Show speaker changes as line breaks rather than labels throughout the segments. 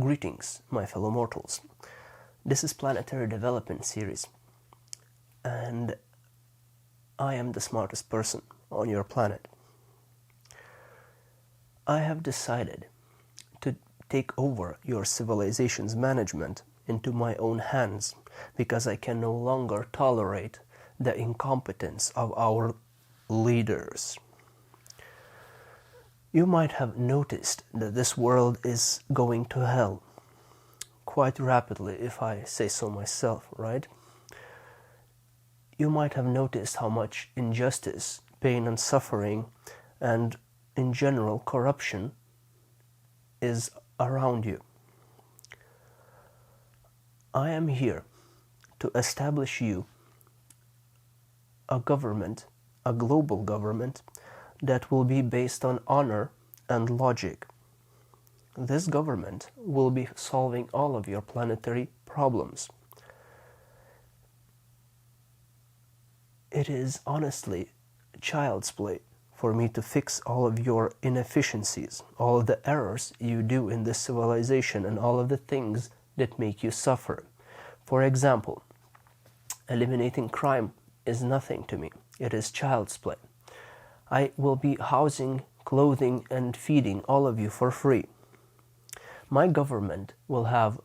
Greetings, my fellow mortals. This is Planetary Development Series, and I am the smartest person on your planet. I have decided to take over your civilization's management into my own hands because I can no longer tolerate the incompetence of our leaders. You might have noticed that this world is going to hell quite rapidly, if I say so myself, right? You might have noticed how much injustice, pain and suffering, and in general corruption is around you. I am here to establish you a government, a global government, that will be based on honor and logic. This government will be solving all of your planetary problems. It is honestly child's play for me to fix all of your inefficiencies, all of the errors you do in this civilization, and all of the things that make you suffer. For example, eliminating crime is nothing to me. It is child's play. I will be housing, clothing, and feeding all of you for free. My government will have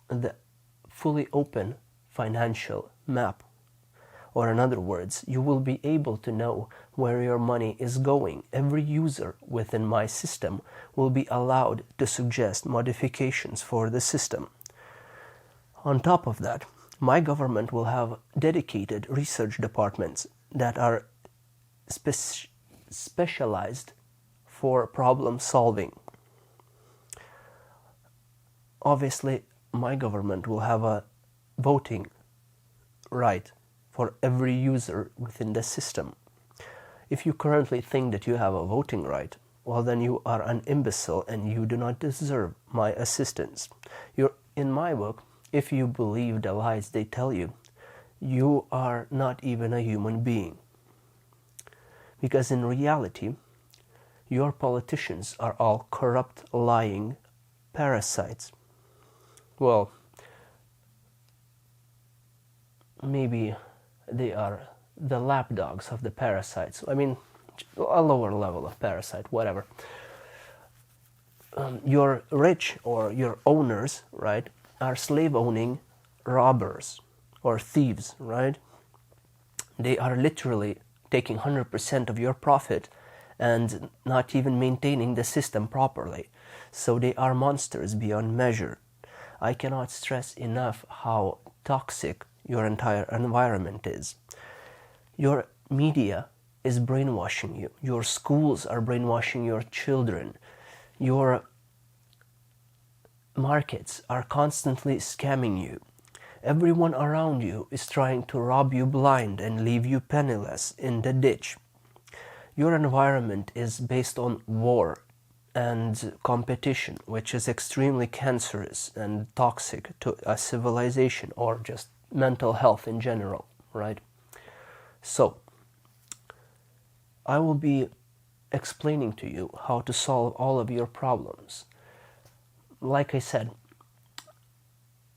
the fully open financial map. Or in other words, you will be able to know where your money is going. Every user within my system will be allowed to suggest modifications for the system. On top of that, my government will have dedicated research departments that are specialized for problem solving. Obviously, my government will have a voting right for every user within the system. If you currently think that you have a voting right, well then you are an imbecile and you do not deserve my assistance. In my book, if you believe the lies they tell you, you are not even a human being. Because in reality, your politicians are all corrupt, lying parasites. Well, maybe they are the lapdogs of the parasites. I mean, a lower level of parasite, whatever. Your rich or your owners, right, are slave-owning robbers or thieves, right? They are literally taking 100% of your profit and not even maintaining the system properly. So they are monsters beyond measure. I cannot stress enough how toxic your entire environment is. Your media is brainwashing you. Your schools are brainwashing your children. Your markets are constantly scamming you. Everyone around you is trying to rob you blind and leave you penniless in the ditch. Your environment is based on war and competition, which is extremely cancerous and toxic to a civilization or just mental health in general, right? So, I will be explaining to you how to solve all of your problems. Like I said,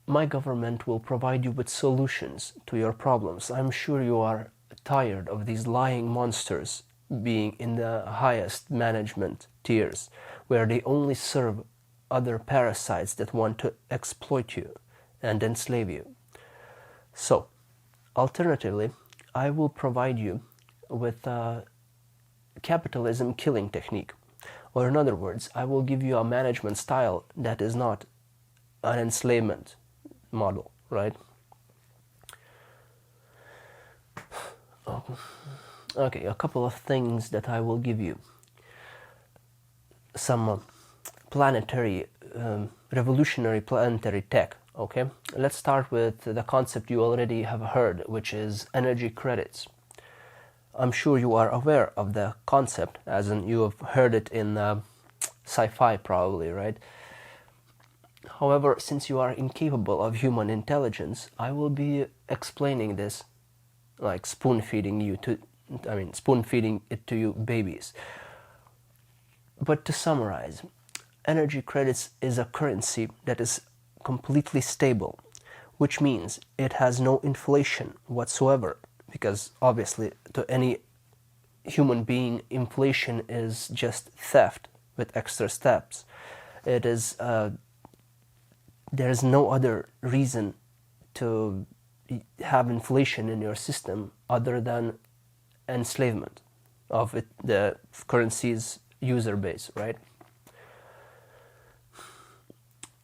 my government will provide you with solutions to your problems. I'm sure you are tired of these lying monsters being in the highest management tiers, where they only serve other parasites that want to exploit you and enslave you. So, alternatively, I will provide you with a capitalism killing technique. Or in other words, I will give you a management style that is not an enslavement model, right? Okay, a couple of things that I will give you. Some planetary, revolutionary planetary tech, okay? Let's start with the concept you already have heard, which is energy credits. I'm sure you are aware of the concept, as in you have heard it in sci-fi probably, right? However, since you are incapable of human intelligence, I will be explaining this like spoon-feeding it to you babies. But to summarize, energy credits is a currency that is completely stable, which means it has no inflation whatsoever, because obviously to any human being, inflation is just theft with extra steps. It is there is no other reason to have inflation in your system other than enslavement of the currency's user base, right?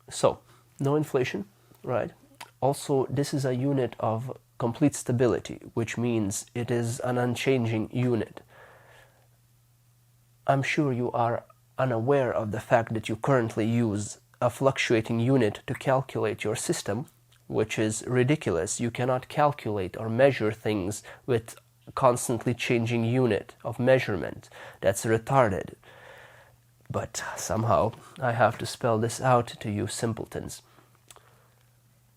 So, no inflation, right? Also, this is a unit of complete stability, which means it is an unchanging unit. I'm sure you are unaware of the fact that you currently use a fluctuating unit to calculate your system, which is ridiculous. You cannot calculate or measure things with constantly changing unit of measurement. That's retarded. But somehow I have to spell this out to you simpletons.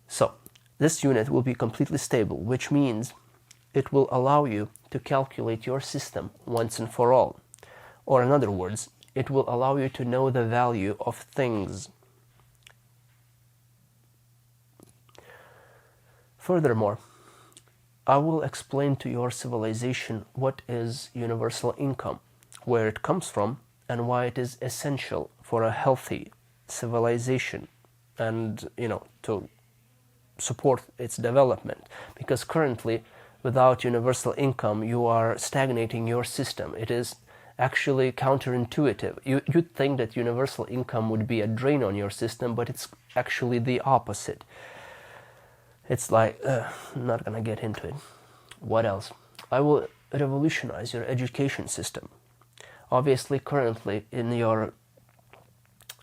So, this unit will be completely stable, which means it will allow you to calculate your system once and for all. Or in other words, it will allow you to know the value of things. Furthermore, I will explain to your civilization what is universal income, where it comes from, and why it is essential for a healthy civilization and, to support its development. Because currently, without universal income, you are stagnating your system. It is actually counterintuitive. You'd think that universal income would be a drain on your system, but it's actually the opposite. It's like, I'm not gonna get into it. What else? I will revolutionize your education system. Obviously, currently in your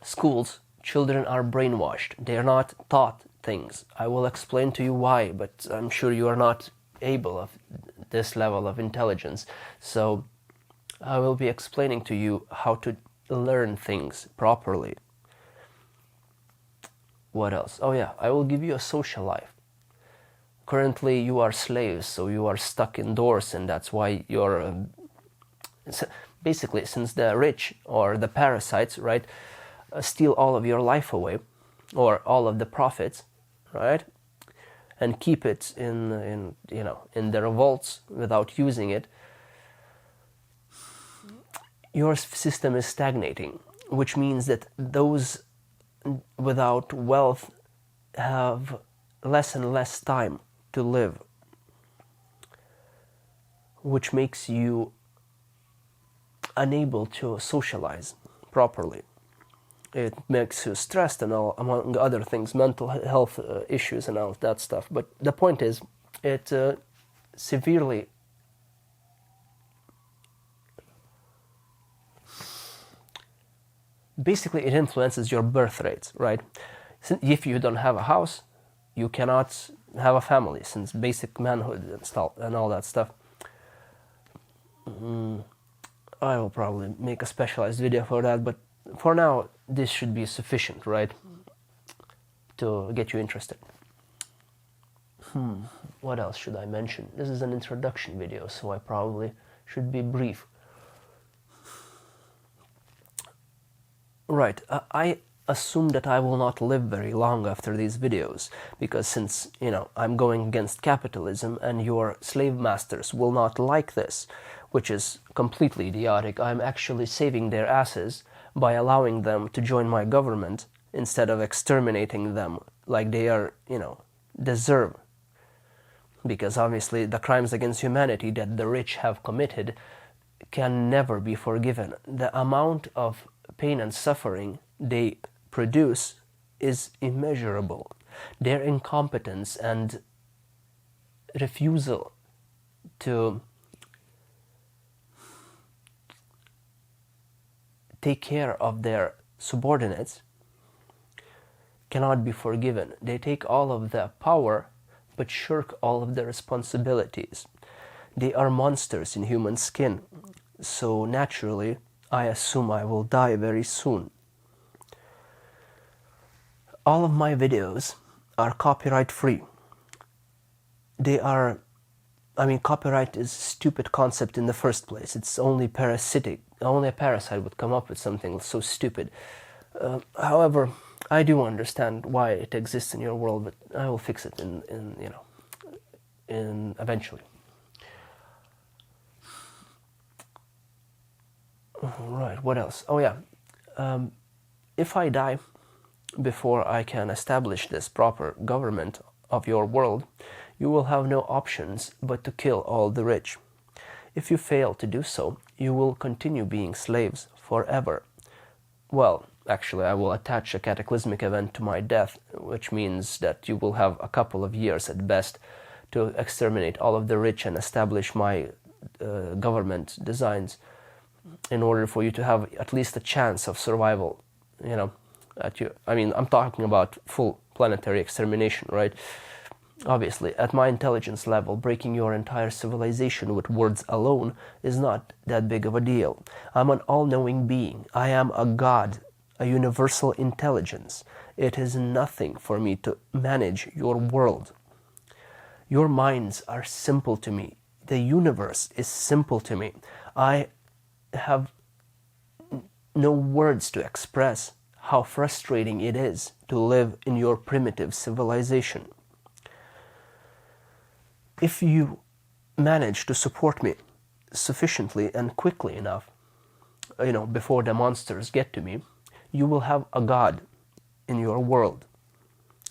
schools, children are brainwashed. They are not taught things. I will explain to you why, but I'm sure you are not able of this level of intelligence. So I will be explaining to you how to learn things properly. What else? Oh yeah, I will give you a social life. Currently you are slaves, so you are stuck indoors, and that's why you're basically, since the rich or the parasites, right, steal all of your life away, or all of the profits, right, and keep it in their vaults without using it, your system is stagnating, which means that those without wealth have less and less time to live, which makes you unable to socialize properly. It makes you stressed and all, among other things, mental health issues and all that stuff. But the point is, it severely basically it influences your birth rates, right? If you don't have a house, you cannot have a family, since basic manhood and all that stuff. I will probably make a specialized video for that, but for now this should be sufficient, right, to get you interested. What else should I mention? This is an introduction video, so I probably should be brief. Right, I assume that I will not live very long after these videos, because since, I'm going against capitalism and your slave masters will not like this, which is completely idiotic. I'm actually saving their asses by allowing them to join my government instead of exterminating them like they are, deserve. Because obviously the crimes against humanity that the rich have committed can never be forgiven. The amount of pain and suffering they produce is immeasurable. Their incompetence and refusal to take care of their subordinates cannot be forgiven. They take all of the power but shirk all of the responsibilities. They are monsters in human skin, so naturally I assume I will die very soon. All of my videos are copyright free. Copyright is a stupid concept in the first place. It's only parasitic. Only a parasite would come up with something so stupid. However, I do understand why it exists in your world, but I will fix it in eventually. Right, what else? Oh yeah, if I die before I can establish this proper government of your world, you will have no options but to kill all the rich. If you fail to do so, you will continue being slaves forever. Well, actually, I will attach a cataclysmic event to my death, which means that you will have a couple of years at best to exterminate all of the rich and establish my government designs in order for you to have at least a chance of survival, I mean, I'm talking about full planetary extermination, right? Obviously, at my intelligence level, breaking your entire civilization with words alone is not that big of a deal. I'm an all-knowing being. I am a god, a universal intelligence. It is nothing for me to manage your world. Your minds are simple to me. The universe is simple to me. I have no words to express how frustrating it is to live in your primitive civilization. If you manage to support me sufficiently and quickly enough, before the monsters get to me, you will have a god in your world.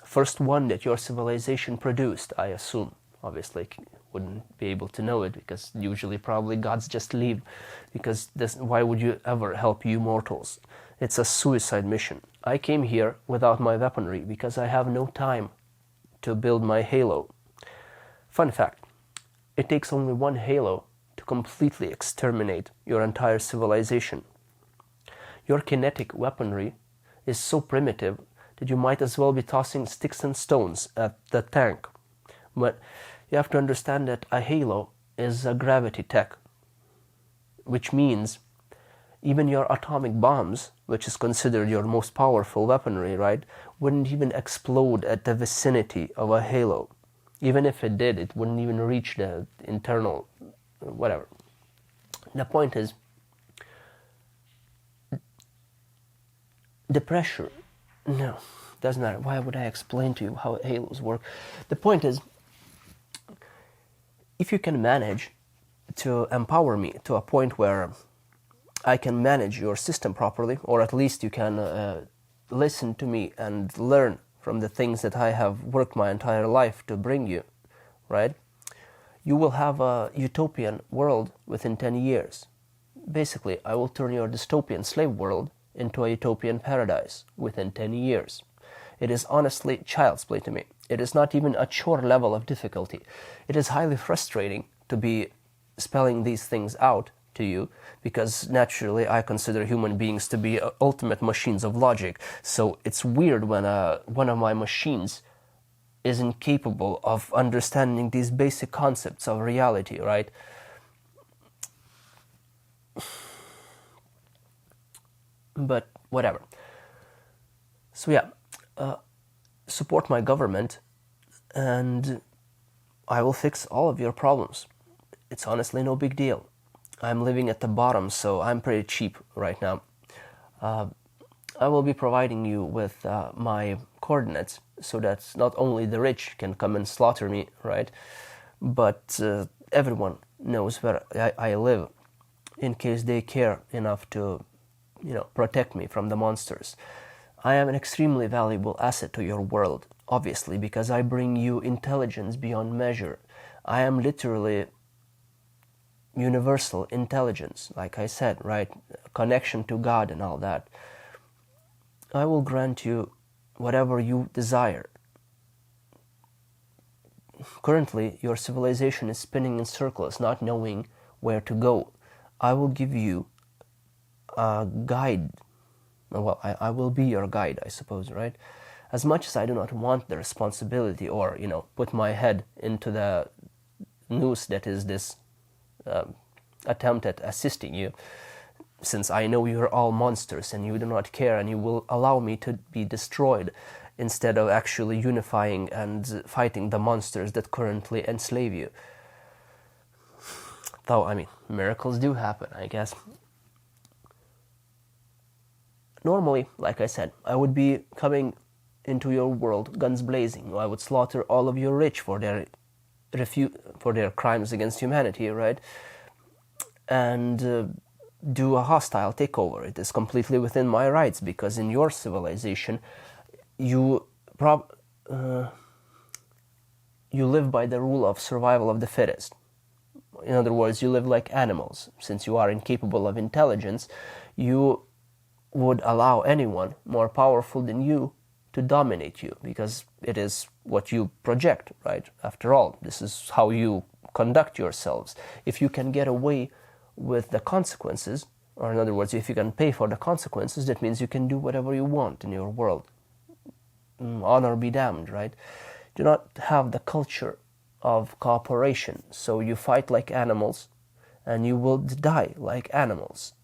First one that your civilization produced, I assume. Obviously, wouldn't be able to know it because usually probably gods just leave, because why would you ever help you mortals? It's a suicide mission. I came here without my weaponry because I have no time to build my halo. Fun fact, it takes only one halo to completely exterminate your entire civilization. Your kinetic weaponry is so primitive that you might as well be tossing sticks and stones at the tank. But you have to understand that a halo is a gravity tech, which means even your atomic bombs, which is considered your most powerful weaponry, right, wouldn't even explode at the vicinity of a halo. Even if it did, it wouldn't even reach the internal, whatever. The point is, the pressure, no, doesn't matter. Why would I explain to you how halos work? The point is, if you can manage to empower me to a point where I can manage your system properly, or at least you can listen to me and learn from the things that I have worked my entire life to bring you, right? You will have a utopian world within 10 years. Basically, I will turn your dystopian slave world into a utopian paradise within 10 years. It is honestly child's play to me. It is not even a chore level of difficulty. It is highly frustrating to be spelling these things out to you, because naturally I consider human beings to be ultimate machines of logic. So it's weird when one of my machines isn't capable of understanding these basic concepts of reality, right? But whatever. So yeah, support my government and I will fix all of your problems. It's honestly no big deal. I'm living at the bottom, so I'm pretty cheap right now. I will be providing you with my coordinates so that not only the rich can come and slaughter me, right, but everyone knows where I live in case they care enough to, protect me from the monsters. I am an extremely valuable asset to your world, obviously, because I bring you intelligence beyond measure. I am literally universal intelligence, like I said, right? Connection to God and all that. I will grant you whatever you desire. Currently, your civilization is spinning in circles, not knowing where to go. I will give you a guide. Well, I will be your guide, I suppose, right? As much as I do not want the responsibility or, put my head into the noose that is this attempt at assisting you, since I know you're all monsters and you do not care and you will allow me to be destroyed instead of actually unifying and fighting the monsters that currently enslave you. Though, miracles do happen, I guess. normally, like I said, I would be coming into your world guns blazing. I would slaughter all of your rich for their crimes against humanity, right? And do a hostile takeover. It is completely within my rights, because in your civilization, you live by the rule of survival of the fittest. In other words, you live like animals. Since you are incapable of intelligence, you would allow anyone more powerful than you to dominate you, because it is what you project, right? After all, this is how you conduct yourselves. If you can get away with the consequences, or in other words, if you can pay for the consequences, that means you can do whatever you want in your world. Honor be damned, right? Do not have the culture of cooperation, so you fight like animals and you will die like animals.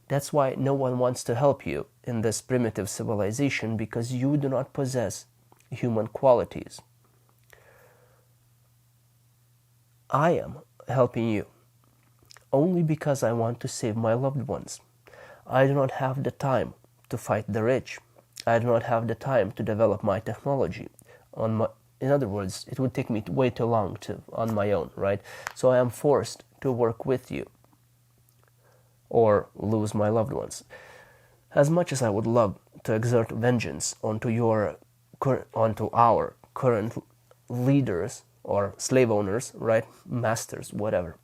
That's why no one wants to help you in this primitive civilization, because you do not possess human qualities. I am helping you only because I want to save my loved ones. I do not have the time to fight the rich. I do not have the time to develop my technology. In other words, it would take me way too long on my own, right? So I am forced to work with you or lose my loved ones. As much as I would love to exert vengeance onto our current leaders or slave owners, right? Masters, whatever.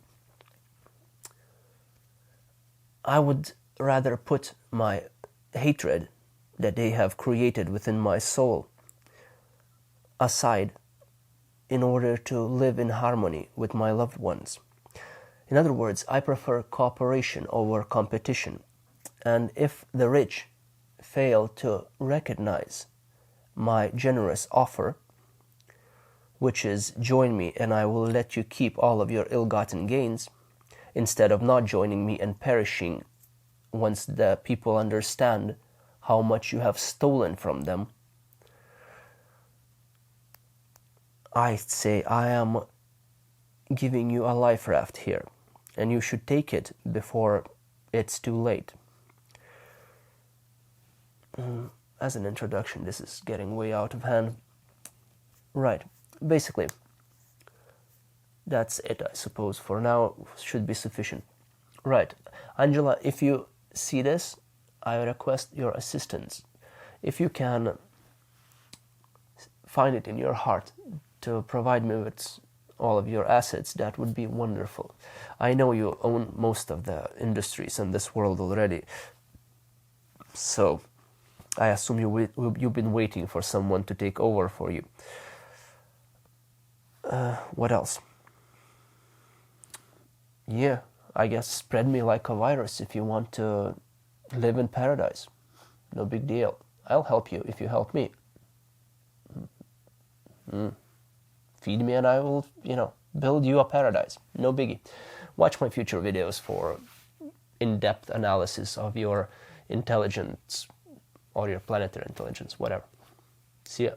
I would rather put my hatred that they have created within my soul aside in order to live in harmony with my loved ones. In other words, I prefer cooperation over competition. And if the rich fail to recognize my generous offer, which is join me and I will let you keep all of your ill-gotten gains, instead of not joining me and perishing once the people understand how much you have stolen from them, I say I am giving you a life raft here, and you should take it before it's too late. As an introduction, this is getting way out of hand. Right, basically, that's it, I suppose. For now, should be sufficient. Right, Angela, if you see this, I request your assistance. If you can find it in your heart to provide me with all of your assets, that would be wonderful. I know you own most of the industries in this world already, so I assume you've been waiting for someone to take over for you. What else? Yeah, I guess spread me like a virus if you want to live in paradise. No big deal. I'll help you if you help me. Feed me and I will, build you a paradise. No biggie. Watch my future videos for in-depth analysis of your intelligence or your planetary intelligence, whatever. See ya.